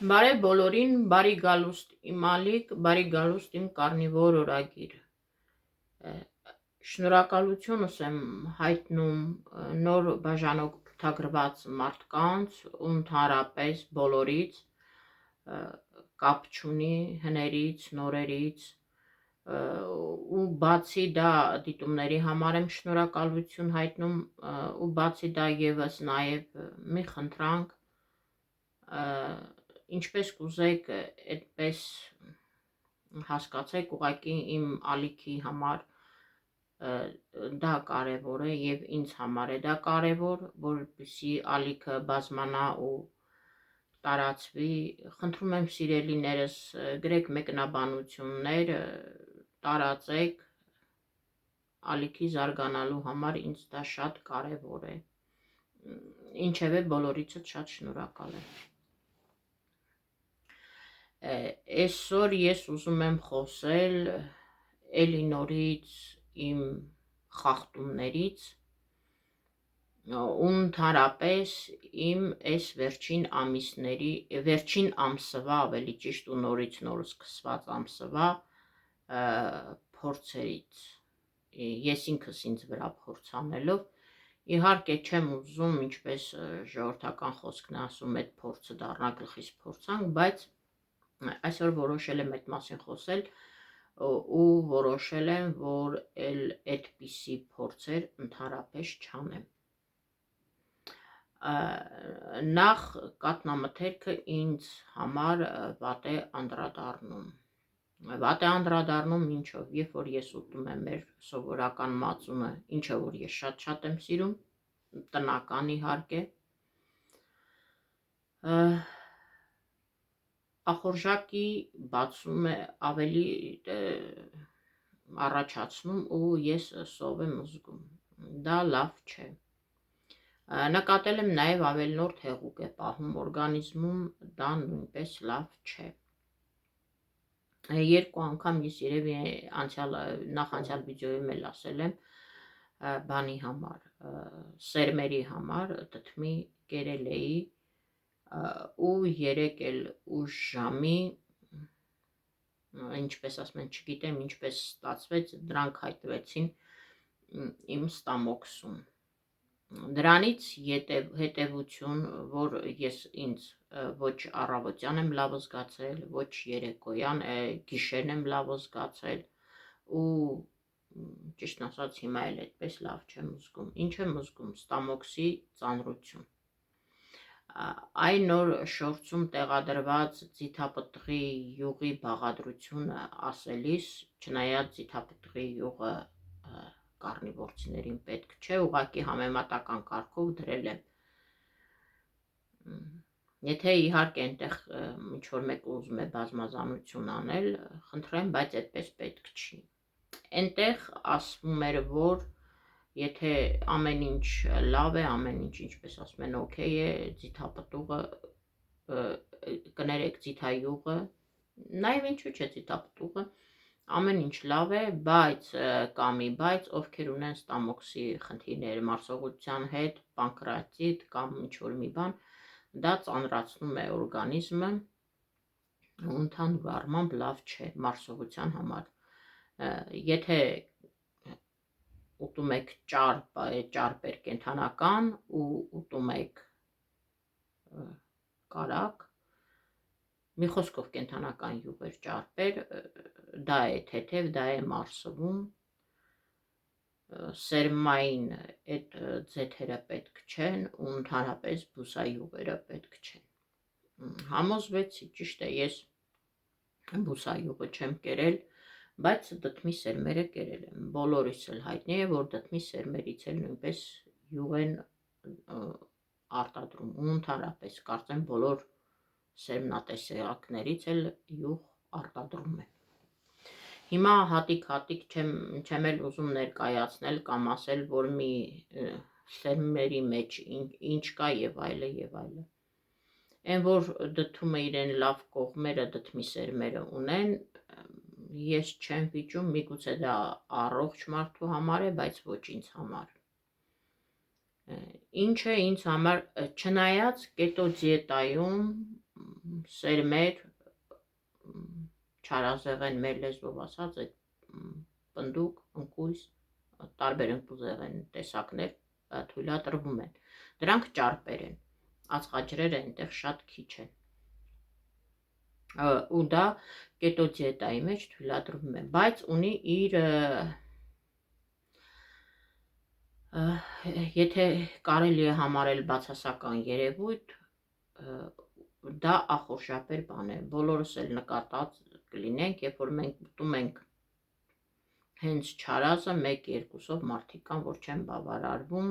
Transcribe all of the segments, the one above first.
Բարև բոլորին, բարի գալուստ իմ ալիք, բարի գալուստ իմ կարնիվոր օրագիր։ Շնորհակալությունս եմ հայտնում նոր բաժանող փութագրված մարդկանց ու ընդհանրապես բոլորից, կապ չունի հներից, նորերից, ու բացի դա դիտումների համար եմ շնորհակալություն հայտնում ու բացի դա եւս նաեւ մի խնդրանք, ինչպես կուզեք, այդպես հասկացեք, ուղղակի իմ ալիքի համար դա կարևոր է եւ ինձ համար է դա կարևոր, որպեսզի ալիքը բազմանա ու տարածվի։ Խնդրում եմ սիրելիներս, գրեք մեկնաբանություններ, տարածեք, ալիքի զարգանալու համար ինձ դա շատ կարևոր է։ Ինչևէ բոլորիցս շատ շնորհակալ եմ։ Այսօր ես ուզում եմ խոսել էլի նորից իմ խախտումներից ու ընդհանրապես իմ այս վերջին ամիսների, վերջին ամսվա, ավելի ճիշտ ու նորից նոր սկսված ամսվա փորձերից, ես ինքս ինձ վրա փորձ անելով, իհարկե չեմ ուզում, ինչպես ժողովրդական խոսքն է ասում, այդ փորձը դառնա գլխիս փորձանք, բայց այսօր որոշել եմ այդ մասին խոսել ու որոշել եմ, որ այդպիսի փորձեր ընդհանրապես չանեմ։ Նախ կաթնամթերքը ինձ համար վատ է անդրադառնում։ Վատ է անդրադառնում ինչով, երբ որ ես ուտում եմ մեր սովորական մածունը, ինչը որ ես շատ եմ սիրում, տնական իհարկե, ախորժակի բացում է ավելի առաջացնում ու ես սով եմ զգում, դա լավ չէ։ Նկատել եմ նաև ավելնորդ հեղուկ է պահում օրգանիզմում, դա նույնպես լավ չէ։ Երկու անգամ ես երևի նախանցյալ վիդեոյում էլ ասել եմ բանի համար, սերմերի համար տթմի կերել էի ու երեկ էլ ուշ ժամի, ինչպես ասում են, չգիտեմ ինչպես ստացվեց, դրանք հայտնվեցին իմ ստամոքսում։ Դրանից հետևություն, որ ես ինձ ոչ առավոտյան եմ լավ զգացել, ոչ երեկոյան, գիշերն եմ լավ զգացել ու ճիշտն ասած հիմա էլ այդպես լավ չեմ զգում։ Ինչ եմ զգում, ստամոքսի ծանրություն։ Այն նոր շորցում տեղադրված ձիթապտղի յուղի բաղադրությունը ասելիս, չնայած ձիթապտղի յուղը կարնիվորցիներին պետք չէ, ուղղակի համեմատական կարգով դրել եմ։ Եթե իհարկե այնտեղ ինչ-որ մեկը ուզում է բազմազանություն անել, խնդրեմ, բայց այդպես պետք չի։ Այնտեղ ասվում էր, որ եթե ամեն ինչ լավ է, ամեն ինչ ինչպես ասում են, օքեյ է, ձիթապտուղը, կներեք ձիթայուղը, նաև ինչու՞ չէ ձիթապտուղը, ամեն ինչ լավ է, բայց բայց ովքեր ունեն ստամոքսի խնդիրներ մարսողության հետ, պանկրատիտ կամ ինչ-որ մի բան, դա ծանրացնում է օրգանիզմը ու ընդհանուր առմամբ լավ չէ մարսողության համար։ Եթե ուտում եք ճարպեր կենդանական ու ուտում եք կարակ, մի խոսքով կենդանական յուղեր ճարպեր, դա է թեթև, դա է մարսվում, սերմային այդ ձեթերը պետք չեն ու ընդհանրապես բուսայուղերը պետք չեն։ Համոզվեցի, ճիշտ է, ես բուսայուղը չեմ կերել, բայց դդմի սերմերը կերել եմ։ Բոլորիս էլ հայտնի է, որ դդմի սերմերից էլ նույնպես յուղ են արտադրում ու ընդհանրապես կարծեմ բոլոր սերմնատեսակներից էլ յուղ արտադրում են։ Հիմա հատիկ չեմ էլ ուզում ներկայացնել կամ ասել, որ մի սերմերի մեջ ինչ կա եւ այլը եւ այլը։ Այն որ դդումը իրեն լավ կողմերը դդմի սերմերը ունեն, ես չեմ վիճում, միգուցե դա առողջ մարդու համար է, բայց ոչ ինձ համար։ Ինչը ինձ համար, չնայած կետո դիետայում սերմեր, չարազեղեն մեր լեզվով ասած, այդ պնդուկ, ընկույզ, տարբեր ընկուզեղեն տեսակներ թույլատրվում են։ Դրանք ճարպեր են, ածխաջրերը այնտեղ շատ քիչ են։ Ու դա կետո դիետայի մեջ թույլատրվում է, բայց ունի իր, եթե կարելի է համարել բացասական երևույթ, դա ախորժապեր բան է, բոլորս էլ նկատած կլինենք, երբ որ մենք ուտում ենք հենց չարազը, 1-2-ով մարդիկ կան, որ չեն բավարարվում,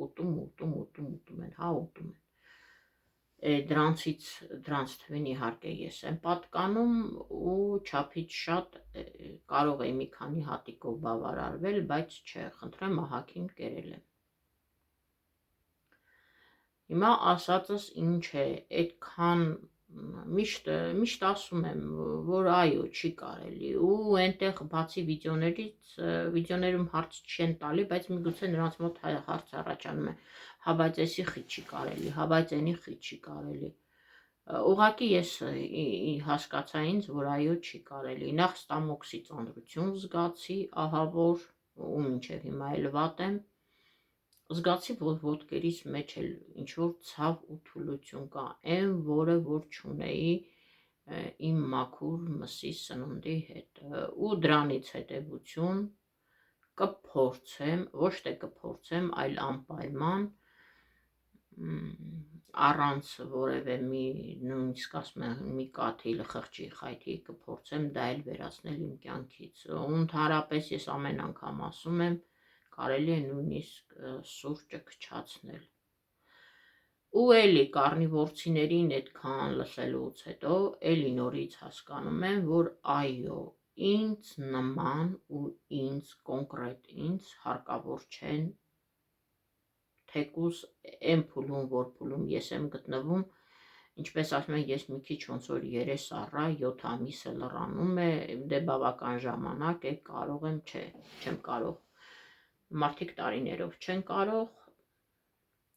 ուտում են, հա ուտում են։ Դրանց թվին իհարկե ես եմ պատկանում ու չափից շատ կարող էի մի քանի հատիկով բավարարվել, բայց չէ, խնդրեմ ահագին կերել եմ։ Հիմա ասածս ինչ է, այդքան միշտ ասում եմ, որ այո, չի կարելի ու այնտեղ բացի վիդեոներում հարց չեն տալի, բայց միգուցե նրանց մոտ հարց առաջանում է, հա բայց էսի խի չի կարելի, հա բայց էնի խի չի կարելի։ Ուղղակի ես հասկացա ինձ, որ այո չի կարելի, նախ ստամոքսի ծանրություն զգացի, ահա որ ու մինչև հիմա էլ վատ եմ, զգացի, որ ոտքերիս մեջ էլ ինչ-որ ցավ ու թուլություն կա, այն որը որ չունեի իմ մաքուր մսի սնունդի հետ, ու դրանից հետևություն կփորձեմ, ոչ թե կփորձեմ, այլ անպայման առանց որևէ նույնիսկ ասում եմ մի կաթիլ խղճի խայթի կփորձեմ դա էլ վերացնել իմ կյանքից, ու ընդհանրապես ես ամեն անգամ ասում եմ, կարելի է նույնիսկ սուրճը քչացնել։ Ու էլի կարնիվորցիներին այդքան լսելուց հետո էլի նորից հասկանում եմ, որ այո, ինձ նման ու ինձ կոնկրետ ինձ հարկավոր չեն թեկուզ այն փուլում, որ փուլում ես եմ գտնվում, ինչպես ասում են, ես մի քիչ ոնց որ երես առա, 7 ամիսը լռանում է, դե բավական ժամանակ է, կարող եմ, չէ, չեմ կարող։ Մարդիկ տարիներով չեն կարող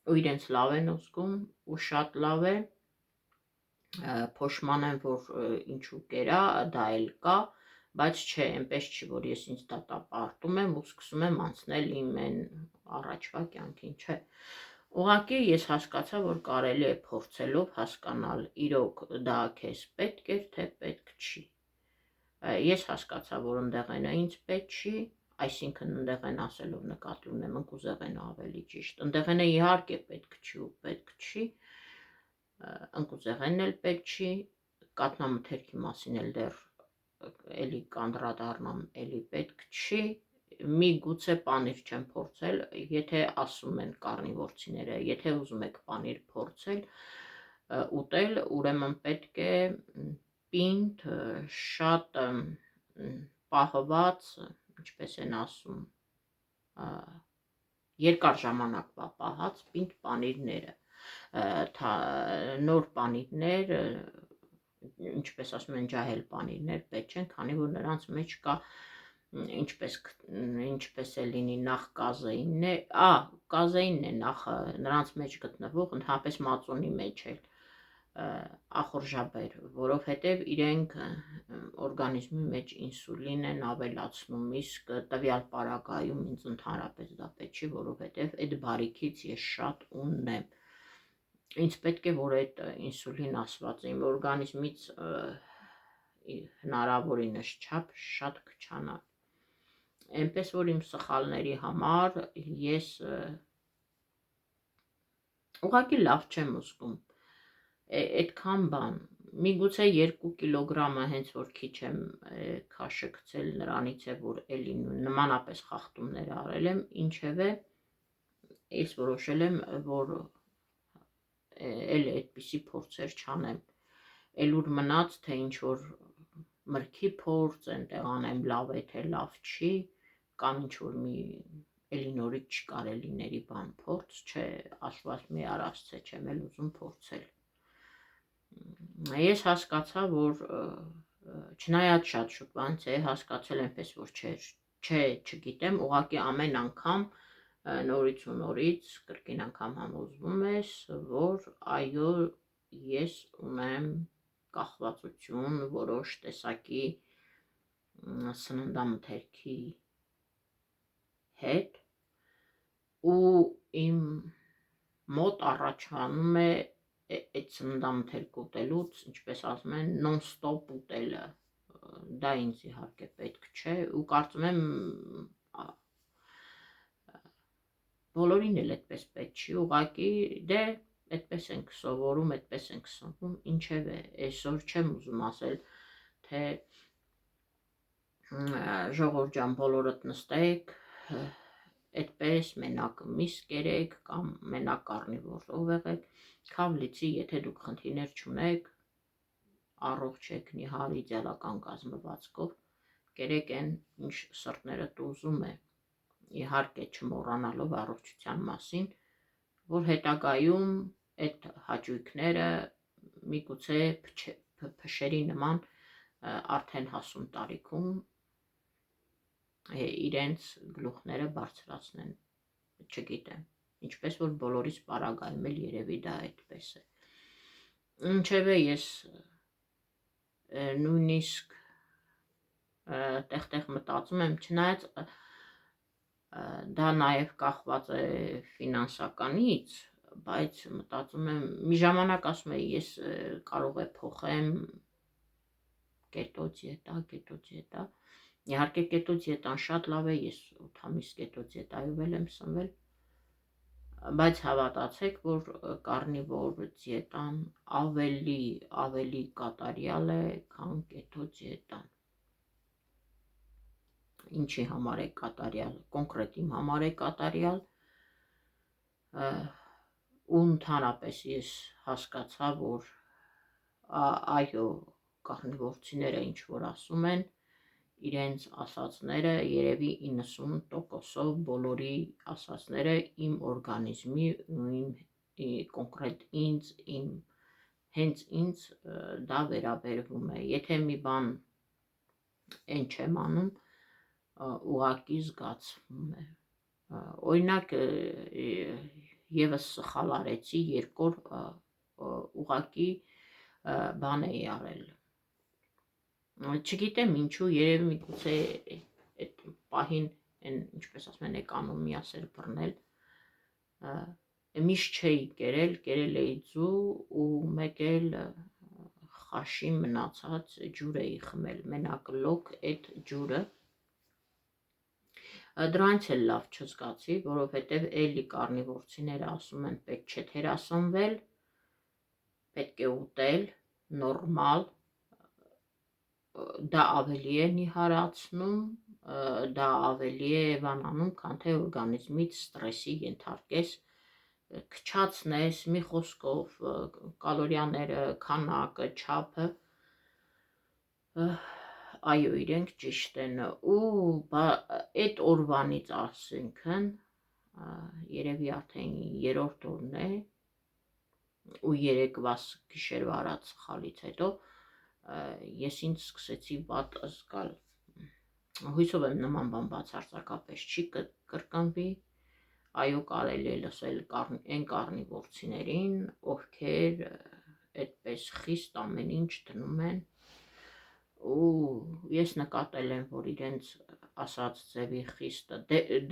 ու իրենց լավ են զգում ու շատ լավ է, փոշմանեմ, որ ինչու կերա, դա էլ կա, բայց չէ, այնպես չի, որ ես ինձ դատապարտում եմ ու սկսում եմ անցնել իմ այն առաջվա կյանքին, չէ։ Ուղղակի ես հասկացա, որ կարելի է փորձելով հասկանալ, իրոք դա քեզ պետք է, թե պետք չի։ Ես հասկացա, որ ընդեղենը ինձ պետք չի, այսինքն ընդեղեն ասելով նկատի ունեմ ընկուզեղենը ավելի ճիշտ, ընդեղենը իհարկե պետք չի ու պետք չի, ընկուզեղենն էլ պետք չի, կաթնամթերքի մասին էլ դեռ էլի կանդրադառնամ, էլի պետք չի, միգուցե պանիր չեմ փորձել, եթե ասում են կարնիվորցիները, եթե ուզում եք պանիր փորձել, ուտել, ուրեմն պետք է պինդ, շատ պահված, ինչպես են ասում, երկար ժամանակվա պահած պինդ պանիրները, նոր պանիրներ, ինչպես ասում են ջահել պանիրներ պետք չեն, քանի որ նրանց մեջ կա ինչպես է լինի նախ կազեինն է, կազեինն է նախ նրանց մեջ գտնվող, ընդհանրապես մածունի մեջ էլ ախորժաբեր, որովհետև իրենք օրգանիզմի մեջ ինսուլին են ավելացնում, իսկ տվյալ պարագայում ինձ ընդհանրապես դա պետք չի, որովհետև այդ բարիքից ես շատ ունեմ։ Ինձ պետք է, որ այդ ինսուլին ասվածը իմ օրգանիզմից հնարավորինս չափ շատ քչանա։ Այնպես որ իմ սխալների համար ես ուղղակի լավ չեմ զգում, այդքան բան, միգուցե 2 կիլոգրամը հենց որ քիչ եմ քաշքցել նրանից է, որ էլի նմանապես խախտումներ արել եմ, ինչևէ ես որոշել եմ, որ էլի այդպիսի փորձեր չանեմ, էլ ուր մնաց, թե ինչ որ մրգի փորձ, այնտեղ անեմ լավ է, թե լավ չի, կամ ինչ որ մի էլի նորից չկարելիների բան փորձ, չէ, ասված մի արասցե չեմ էլ ուզում փորձել։ Ես հասկացա, որ չնայած շատ շուտ բանից է հասկացել այնպես, որ չէ, չգիտեմ, ուղղակի ամեն անգամ նորից ու նորից կրկին անգամ համոզվում ես, որ այո, ես ունեմ կախվածություն որոշ տեսակի սննդամթերքի հետ ու իմ մոտ առաջանում է այդ սննդամթերք ուտելուց, ինչպես ասում են, non-stop ուտելը, դա ինձ իհարկե պետք չէ ու կարծում եմ բոլորին էլ այդպես պետք չի, ուղղակի դե այդպես ենք սովորում, այդպես ենք սնվում, ինչևէ, այսօր չեմ ուզում ասել, թե ժողովուրդ ջան բոլորդ նստեք, այդպես մենակ միս կերեք կամ մենակ կարնիվոր եղեք, քավլիցի, եթե դուք խնդիրներ չունեք, առողջ եք, նիհար իդեալական կազմվածքով, կերեք այն, ինչ սրտներդ ուզում է, իհարկե չմոռանալով առողջության մասին, որ հետագայում այդ հաճույքները միգուցե փշերի նման արդեն հասուն տարիքում իրենց գլուխները բարձրացնեն, չգիտեմ, ինչպես որ բոլորիս պարագայում էլ երևի դա այդպես է։ Ինչևէ ես նույնիսկ տեղ-տեղ մտածում եմ, չնայած դա նաև կախված է ֆինանսականից, բայց մտածում եմ, մի ժամանակ ասում եի, ես կարող է փոխեմ կետո դիետա, իհարկե կետո դիետան շատ լավ է, ես 8 ամիս կետո դիետայով եմ սնվել, բայց հավատացեք, որ կարնիվոր դիետան ավելի կատարյալ է, քան կետո դիետան։ Ինչի համար է կատարյալ, կոնկրետ իմ համար է կատարյալ, ու ընդհանրապես ես հասկացա, որ այո, կարնիվորցիները ինչ որ ասում են, իրենց ասածները երևի 90%-ով բոլորի ասածները իմ օրգանիզմի ու կոնկրետ հենց ինձ դա վերաբերվում է, եթե մի բան այն չեմ անում, ուղղակի զգացվում է, օրինակ եւս սխալ արեցի, երկու ուղղակի բան էի արել, չգիտեմ ինչու, երևի միգուցե այդ պահին, ինչպես ասում են, էկոնոմիա էր բռնել, միշտ չէի կերել էի ձու ու մեկ էլ խաշի մնացած ջուր էի խմել, մենակ լոկ այդ ջուրը, դրանից էլ լավ չզգացի, որովհետև էլի կարնիվորցիները ասում են պետք չէ թերասնվել, պետք է ուտել, նորմալ, դա ավելի է նիհարացնում, դա ավելի է վանանում, քան թե օրգանիզմից ստրեսի ենթարկես, քչացնես, մի խոսքով, կալորիաները, քանակը, չափը, այո, իրենք ճիշտ են ու այդ օրվանից ասենքն երևի արդեն 3-րդ օրն է ու երեկվաս գիշերվա արած խալից հետո ես ինձ սկսեցի վատ զգալ, հույսով եմ նման բան բացարձակապես չի կրկնվի, այո կարելի է լսել այն կարնիվորցիներին, ովքեր այդպես խիստ ամեն ինչ դնում են ու ես նկատել եմ, որ իրենց ասած ձևի խիստը,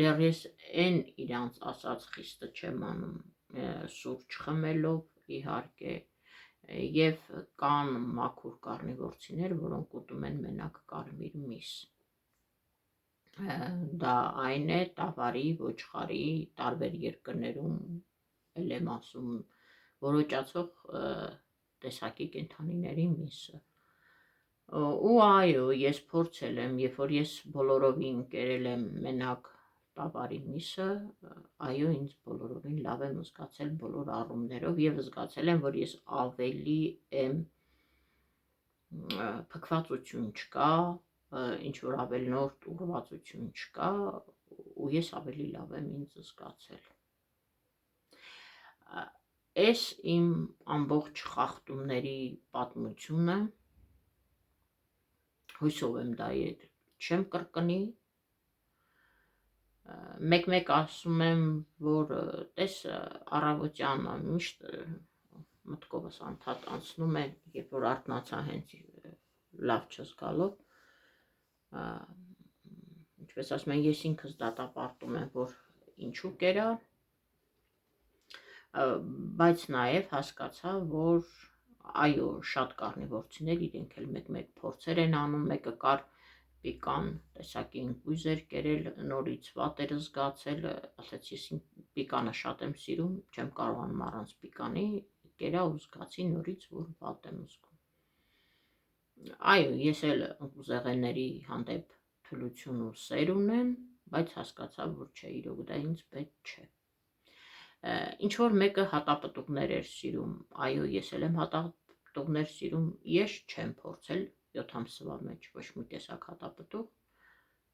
դեռ ես այն իրանց ասած խիստը չեմ անում սուրճ խմելով իհարկե եւ կան մաքուր կարնիվորցիներ, որոնք ուտում են մենակ կարմիր միս, դա այն է տավարի, ոչխարի, տարբեր երկրներում էլ եմ ասում, որոճացող տեսակի կենդանիների միսը, ու այո, ես փորձել եմ, երբ որ ես բոլորովին կերել եմ մենակ տավարի միսը, այո, ինձ բոլորովին լավ եմ զգացել բոլոր առումներով եւ զգացել եմ, որ ես ավելի եմ փքվածություն չկա, ինչ որ ավելնորդ ուռվածություն չկա ու ես ավելի լավ եմ ինձ զգացել։ Այս իմ ամբողջ խախտումների պատմությունը հույսով եմ դա չեմ կրկնի, մեկ ասում եմ, որ տես առավոտյան միշտ մտքովս անդադ անցնում է, երբ որ արթնացա հենց լավ չզգալով, ինչպես ասում են, ես ինքս դատապարտում եմ, որ ինչու կերա, բայց նաև հասկացա, որ այո, շատ կարնիվորցիներ իրենք էլ մեկ-մեկ փորձեր են անում, մեկը կար պիկան տեսակի ինկույզ էր կերել, նորից վատ էր զգացել, ասաց ես պիկանը շատ եմ սիրում, չեմ կարողանում առանց պիկանի, կերա ու զգացի նորից, որ վատ եմ զգում։ Այո, ես էլ ընկուզեղենների հանդեպ թուլություն ու սեր ունեմ, բայց հասկացա, որ չէ, իրոք դա ինձ պետք չէ։ Ինչ որ մեկը հատապտուղներ էր սիրում, այո, ես էլ եմ հատապտուղներ սիրում, ես չեմ փորձել 7 ամսվա մեջ ոչ մի տեսակ հատապտուղ,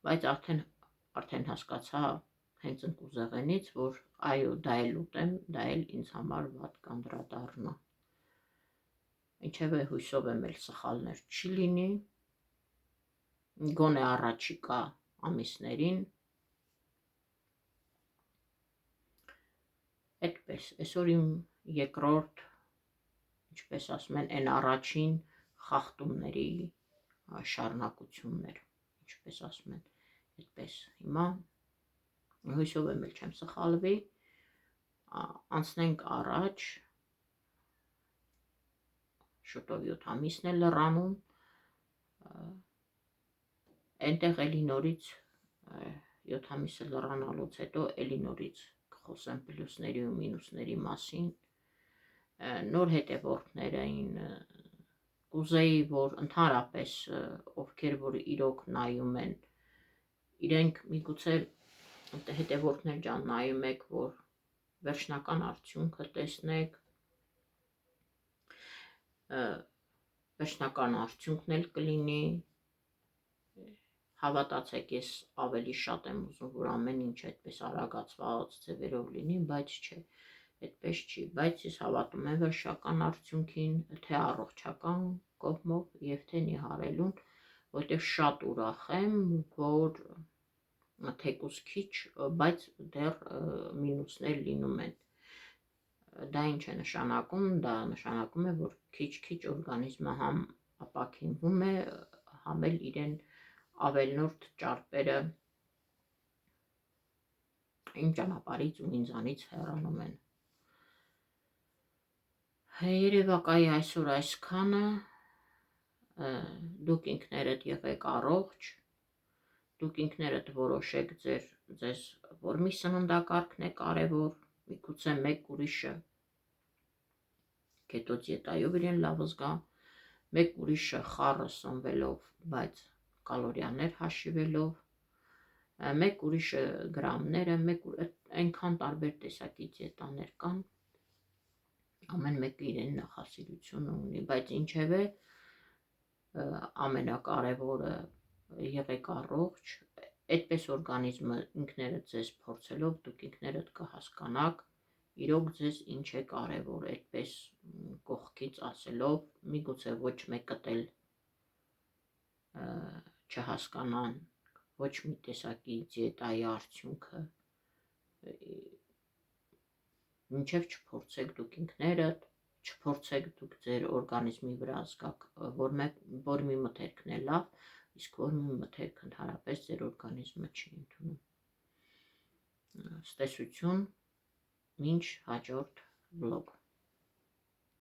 բայց արդեն հասկացա հենց ընկուզեղենից, որ այո, դա էլ ուտեմ, դա էլ ինձ համար վատ կանդրադառնա։ Ինչևէ հույսով եմ էլ սխալներ չի լինի, գոնե առաջիկա ամիսներին։ Այդպես, այսօր իմ երկրորդ, ինչպես ասում են, այն առաջին խախտումների շարունակություններ, ինչպես ասում են, այդպես, հիմա հույսով եմ էլ չեմ սխալվի, անցնենք առաջ, շուտով 7 ամիսն է լրանում, այնտեղ էլի նորից 7 ամիսը լրանալուց հետո էլի նորից կխոսեմ պլյուսների ու մինուսների մասին, նոր հետևորդներ էին, կուզեի, որ ընդհանրապես ովքեր որ իրոք նայում են, իրենք միգուցե հետևորդներ ջան նայում եք, որ վերջնական արդյունքը տեսնեք, վերջնական արդյունքն էլ կլինի, հավատացեք, ես ավելի շատ եմ ուզում, որ ամեն ինչ այդպես արագացված ձևերով լինի, բայց չէ, այդպես չի, բայց ես հավատում եմ վերջնական արդյունքին, թե առողջական կողմով և թե նիհարելուն, որտեղ շատ ուրախ եմ, որ թեկուզ քիչ, բայց դեռ մինուսներ լինում են։ Դա ինչ է նշանակում, դա նշանակում է, որ քիչ-քիչ օրգանիզմը համ ապաքինվում է, համ էլ իրեն ավելնորդ ճարպերը իմ ճանապարհից ու ինձանից հեռանում են։ Երևակայի այսօր այսքանը, դուք ինքներդ եղեք առողջ, դուք ինքներդ որոշեք ձեզ որ մի սննդակարգն է կարևոր, միգուցե մեկ ուրիշը կետո դիետայով իրեն լավ զգա, մեկ ուրիշը խառը սնվելով, բայց կալորիաներ հաշիվելով, մեկ ուրիշը գրամները, այնքան տարբեր տեսակի դիետաներ կան, ամեն մեկը իրեն նախասիրությունը ունի, բայց ինչևէ ամենակարևորը եղեք առողջ, այդպես օրգանիզմը ինքներդ ձեզ փորձելով, դուք ինքներդ կհասկանաք, իրոք ձեզ ինչ է կարևոր, այդպես կողքից ասելով, միգուցե ոչ մեկդ էլ չհասկանան ոչ մի տեսակի դիետայի արդյունքը, մինչև չփորձեք դուք ինքներդ, չփորձեք դուք ձեր օրգանիզմի վրա զգաք, որ մի մթերքն է լավ, իսկ որ մի մթերք ընդհանրապես ձեր օրգանիզմը չի ընդունում։ Ցտեսություն, մինչ հաջորդ վլոգ։